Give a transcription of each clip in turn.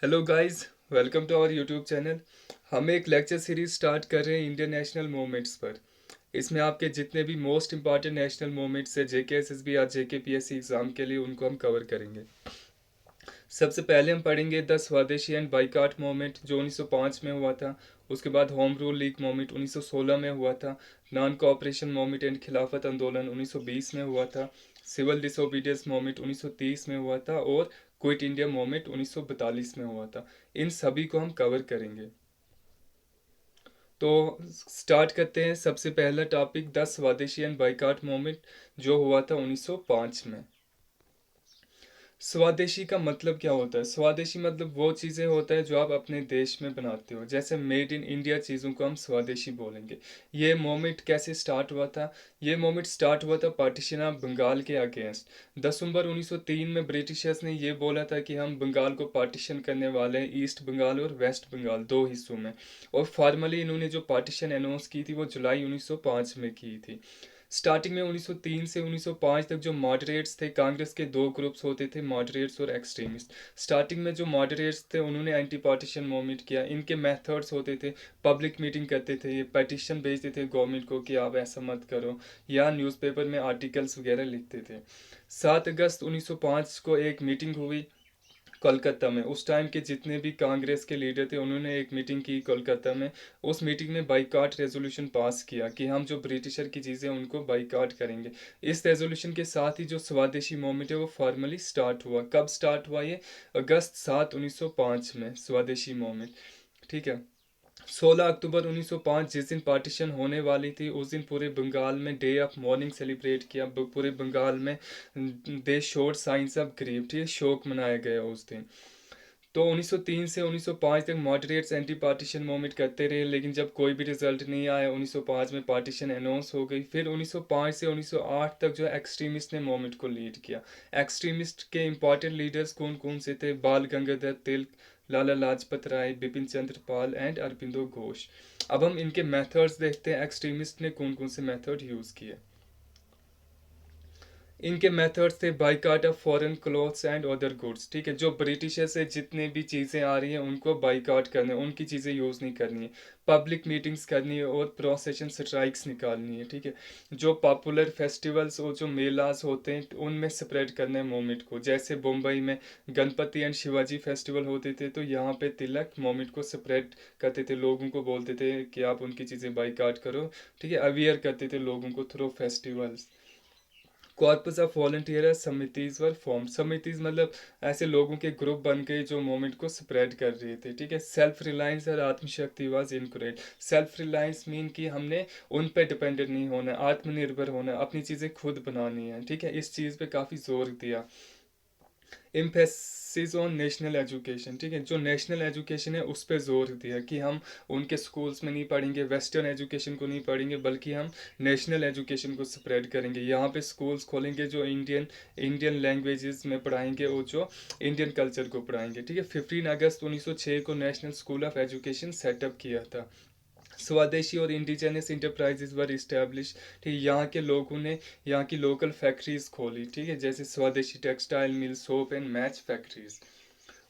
Hello guys, welcome to our YouTube channel. हम एक lecture series start कर रहे हैं इंडियन नेशनल मूवमेंट्स पर। इसमें आपके जितने भी मोस्ट इंपॉर्टेंट नेशनल मूवमेंट्स है जेके एसएसबी या जेके पीएससी एग्जाम के लिए, उनको हम कवर करेंगे। सबसे पहले हम पढ़ेंगे द स्वदेशी एंड बाइकाट मूवमेंट जो 1905 में हुआ था। उसके बाद होम रूल लीग मूवमेंट 1916 में हुआ था। नॉन कोऑपरेशन मूवमेंट एंड खिलाफत आंदोलन 1920 में हुआ था। सिविल डिसोबीडियंस मूवमेंट 1930 में हुआ था और क्विट इंडिया मूवमेंट 1942 में हुआ था। इन सभी को हम कवर करेंगे। तो स्टार्ट करते हैं। सबसे पहला टॉपिक द स्वदेशी एंड बाइकाट मूवमेंट जो हुआ था 1905 में। स्वदेशी का मतलब क्या होता है? स्वदेशी मतलब वो चीज़ें होता है जो आप अपने देश में बनाते हो। जैसे मेड इन इंडिया चीज़ों को हम स्वदेशी बोलेंगे। ये मोमेंट कैसे स्टार्ट हुआ था? ये मोमेंट स्टार्ट हुआ था पार्टीशन ऑफ बंगाल के अगेंस्ट। दिसंबर 1903 में ब्रिटिशर्स ने ये बोला था कि हम बंगाल को पार्टीशन करने वाले हैं, ईस्ट बंगाल और वेस्ट बंगाल दो हिस्सों में। और फॉर्मली इन्होंने जो पार्टीशन अनाउंस की थी वो जुलाई 1905 में की थी। स्टार्टिंग में 1903 से 1905 तक जो मॉडरेट्स थे, कांग्रेस के दो ग्रुप्स होते थे, मॉडरेट्स और एक्सट्रीमिस्ट। स्टार्टिंग में जो मॉडरेट्स थे उन्होंने एंटी पार्टीशन मूवमेंट किया। इनके मेथड्स होते थे, पब्लिक मीटिंग करते थे, ये पटिशन भेजते थे गवर्नमेंट को कि आप ऐसा मत करो, या न्यूज़पेपर में आर्टिकल्स वगैरह लिखते थे। 7 अगस्त 1905 को एक मीटिंग हुई कोलकाता में। उस टाइम के जितने भी कांग्रेस के लीडर थे उन्होंने एक मीटिंग की कोलकाता में। उस मीटिंग में बाइकाट रेजोल्यूशन पास किया कि हम जो ब्रिटिशर की चीज़ें उनको बाइकाट करेंगे। इस रेजोल्यूशन के साथ ही जो स्वदेशी मूवमेंट है वो फॉर्मली स्टार्ट हुआ। कब स्टार्ट हुआ ये? अगस्त 7 1905 में स्वदेशी मूवमेंट। ठीक है। 16 अक्टूबर 1905 जिस दिन पार्टीशन होने वाली थी उस दिन पूरे बंगाल में डे ऑफ मॉर्निंग सेलिब्रेट किया। पूरे बंगाल में they showed signs of grief, ठीक है, शोक मनाया गया उस दिन। तो 1903 से 1905 तक मॉडरेट्स एंटी पार्टीशन मूवमेंट करते रहे, लेकिन जब कोई भी रिजल्ट नहीं आया 1905 में पार्टीशन अनाउंस हो गई। फिर 1905 से 1908 तक जो एक्सट्रीमिस्ट ने मूवमेंट को लीड किया। एक्सट्रीमिस्ट के इंपॉर्टेंट लीडर्स कौन कौन से थे? बाल गंगाधर तिलक, लाला लाजपत राय, बिपिन चंद्र पाल एंड अरबिंदो घोष। अब हम इनके मेथड्स देखते हैं, एक्सट्रीमिस्ट ने कौन कौन से मेथड यूज़ किए। इनके मेथड्स थे boycott of foreign clothes and other goods. ठीक है, जो ब्रिटिशर से जितने भी चीज़ें आ रही हैं उनको बाइकाट करना है, उनकी चीज़ें यूज़ नहीं करनी है। पब्लिक मीटिंग्स करनी है और प्रोसेशन स्ट्राइक्स निकालनी है। ठीक है, जो पॉपुलर फेस्टिवल्स और जो मेलास होते हैं उनमें स्प्रेड करना है मोमेंट को। जैसे मुंबई में गणपति एंड शिवाजी फेस्टिवल होते थे, तो यहाँ पे तिलक मोमेंट को स्प्रेड करते थे, लोगों को बोलते थे कि आप उनकी चीज़ें बाइकाट करो। ठीक है, अवेयर करते थे लोगों को through festivals. Corpus of volunteer samitis were form. समितिज मतलब ऐसे लोगों के ग्रुप बन गए जो मूवमेंट को स्प्रेड कर रहे थे। ठीक है, सेल्फ रिलायंस और atmashakti was encourage. Self reliance mean कि हमने उन पे डिपेंडेंट नहीं होना, आत्मनिर्भर होना, अपनी चीज़ें खुद बनानी है। ठीक है, इस चीज़ पे काफ़ी जोर दिया। Emphasis on national education. ठीक है, जो नेशनल एजुकेशन है उस पर जोर दिया कि हम उनके स्कूल्स में नहीं पढ़ेंगे, वेस्टर्न एजुकेशन को नहीं पढ़ेंगे, बल्कि हम नेशनल एजुकेशन को स्प्रेड करेंगे। यहाँ पे स्कूल्स खोलेंगे जो इंडियन इंडियन लैंग्वेजेस में पढ़ाएंगे और जो इंडियन कल्चर को पढ़ाएंगे। ठीक है, 15 अगस्त 1906 को national school of education setup किया था। स्वदेशी और इंडिजिनस इंटरप्राइजेज वर इस्टेब्लिश। ठीक है, यहाँ के लोगों ने यहाँ की लोकल फैक्ट्रीज खोली। ठीक है, जैसे स्वदेशी textile mill, soap and match factories.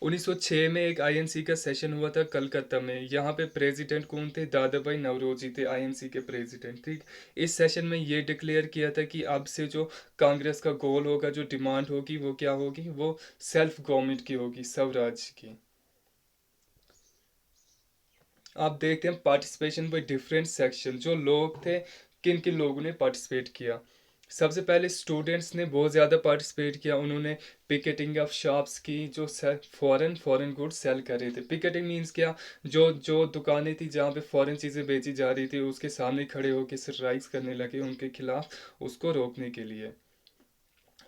1906 में एक आईएनसी का सेशन हुआ था कलकत्ता में। यहाँ पे प्रेसिडेंट कौन थे? दादा भाई नवरोजी थे आईएनसी के प्रेसिडेंट। ठीक, इस सेशन में ये डिक्लेयर किया था कि अब से जो कांग्रेस का गोल होगा, जो डिमांड होगी वो क्या होगी? वो सेल्फ गवर्नमेंट की होगी, स्वराज की। आप देखते हैं पार्टिसिपेशन बाई डिफरेंट सेक्शन। जो लोग थे, किन किन लोगों ने पार्टिसिपेट किया? सबसे पहले स्टूडेंट्स ने बहुत ज़्यादा पार्टिसिपेट किया। उन्होंने पिकेटिंग ऑफ शॉप्स की, जो फॉरेन फॉरेन गुड्स सेल कर रहे थे। पिकेटिंग मीन्स क्या? जो जो दुकानें थी जहाँ पे फॉरेन चीज़ें बेची जा रही थी उसके सामने खड़े होकर स्ट्राइक्स करने लगे उनके खिलाफ, उसको रोकने के लिए।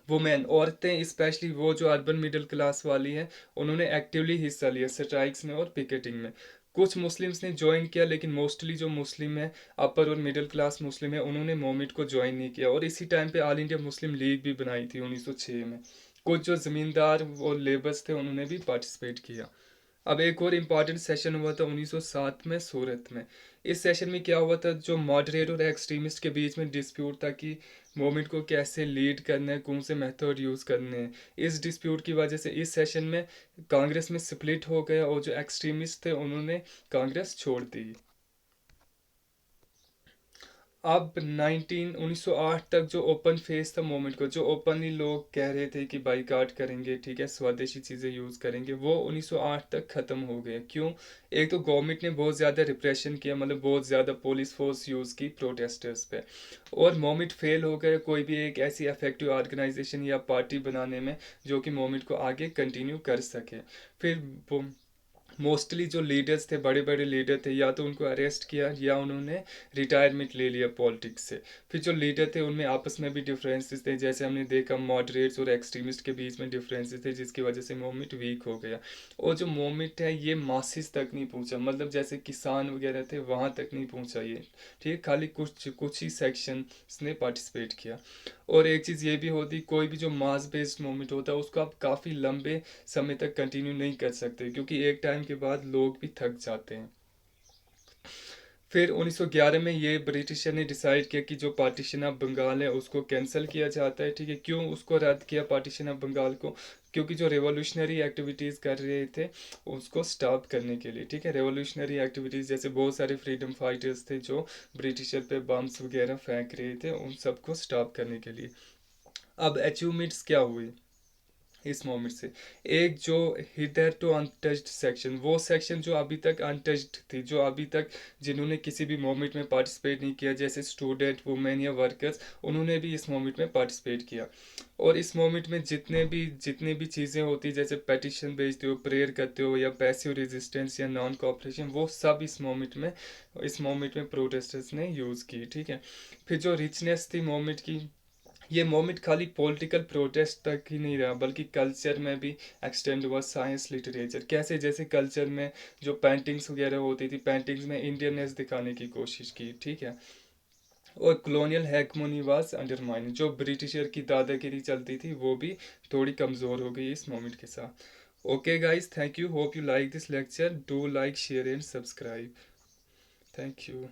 वुमेन, औरतें स्पेशली वो जो अर्बन मिडिल क्लास वाली हैं, उन्होंने एक्टिवली हिस्सा लिया स्ट्राइक्स में और पिकेटिंग में। कुछ मुस्लिम्स ने ज्वाइन किया, लेकिन मोस्टली जो मुस्लिम है, अपर और मिडिल क्लास मुस्लिम है, उन्होंने मूवमेंट को ज्वाइन नहीं किया। और इसी टाइम पे ऑल इंडिया मुस्लिम लीग भी बनाई थी 1906 में। कुछ जो ज़मींदार और लेबर्स थे उन्होंने भी पार्टिसिपेट किया। अब एक और इम्पॉर्टेंट सेशन हुआ था 1907 में सूरत में। इस सेशन में क्या हुआ था, जो मॉडरेट और एक्सट्रीमिस्ट के बीच में डिस्प्यूट था कि मूवमेंट को कैसे लीड करना है, कौन से मेथड यूज़ करने हैं। इस डिस्प्यूट की वजह से इस सेशन में कांग्रेस में स्प्लिट हो गया और जो एक्सट्रीमिस्ट थे उन्होंने कांग्रेस छोड़ दी। अब 1908 तक जो ओपन फेस था मूवमेंट को, जो ओपनली लोग कह रहे थे कि बाईकाट करेंगे, ठीक है, स्वदेशी चीज़ें यूज़ करेंगे, वो 1908 तक ख़त्म हो गए। क्यों? एक तो गवर्नमेंट ने बहुत ज़्यादा रिप्रेशन किया, मतलब बहुत ज़्यादा पुलिस फोर्स यूज़ की प्रोटेस्टर्स पे, और मूवमेंट फेल हो गए कोई भी एक ऐसी इफेक्टिव ऑर्गेनाइजेशन या पार्टी बनाने में जो कि मूवमेंट को आगे कंटिन्यू कर सके। फिर मोस्टली जो लीडर्स थे, बड़े बड़े लीडर थे, या तो उनको अरेस्ट किया या उन्होंने रिटायरमेंट ले लिया पॉलिटिक्स से। फिर जो लीडर थे उनमें आपस में भी डिफरेंसेस थे, जैसे हमने देखा मॉडरेट्स और एक्सट्रीमिस्ट के बीच में डिफरेंसेस थे, जिसकी वजह से मूवमेंट वीक हो गया। और जो मूवमेंट है ये मासिस तक नहीं पहुंचा, मतलब जैसे किसान वगैरह थे वहाँ तक नहीं पहुंचा ये, ठीक है, खाली कुछ कुछ ही सेक्शंस ने पार्टिसिपेट किया। और एक चीज़ ये भी होती, कोई भी जो मास बेस्ड मूवमेंट होता है उसको आप काफ़ी लंबे समय तक कंटिन्यू नहीं कर सकते, क्योंकि एक टाइम के बाद लोग भी थक जाते हैं। फिर 1911 में ये ब्रिटिशर ने डिसाइड किया कि जो पार्टीशन ऑफ बंगाल है उसको कैंसिल किया जाता है, ठीक है। क्यों उसको रद्द किया पार्टीशन ऑफ बंगाल को? क्योंकि जो रेवोल्यूशनरी एक्टिविटीज़ कर रहे थे उसको स्टॉप करने के लिए, ठीक है। रेवोल्यूशनरी एक्टिविटीज़ जैसे बहुत सारे फ्रीडम फाइटर्स थे जो ब्रिटिशर पे बम्स वगैरह फेंक रहे थे, उन सबको स्टॉप करने के लिए। अब अचीवमेंट्स क्या हुई इस मोमेंट से? एक जो हिदर टू अनटच्ड सेक्शन, वो सेक्शन जो अभी तक अनटच्ड थी, जो अभी तक जिन्होंने किसी भी मोमेंट में पार्टिसिपेट नहीं किया, जैसे स्टूडेंट, वुमेन या वर्कर्स, उन्होंने भी इस मोमेंट में पार्टिसिपेट किया। और इस मोमेंट में जितने भी चीज़ें होती, जैसे पेटिशन भेजते हो, प्रेयर करते हो, या पैसिव रेजिस्टेंस या नॉन कॉपरेशन, वो सब इस मोमेंट में प्रोटेस्टर्स ने यूज़ की, ठीक है। फिर जो रिचनेस थी मोमेंट की, ये मोमेंट खाली पॉलिटिकल प्रोटेस्ट तक ही नहीं रहा बल्कि कल्चर में भी एक्सटेंड हुआ। साइंस, लिटरेचर, कैसे? जैसे कल्चर में जो पेंटिंग्स वगैरह होती थी, पेंटिंग्स में इंडियननेस दिखाने की कोशिश की, ठीक है। और कॉलोनियल हैगमोनी वाज अंडरमाइन, जो ब्रिटिशर की दादागिरी चलती थी वो भी थोड़ी कमज़ोर हो गई इस मोमेंट के साथ। Okay guys, thank you, hope you like this lecture, do like, share and subscribe. Thank you.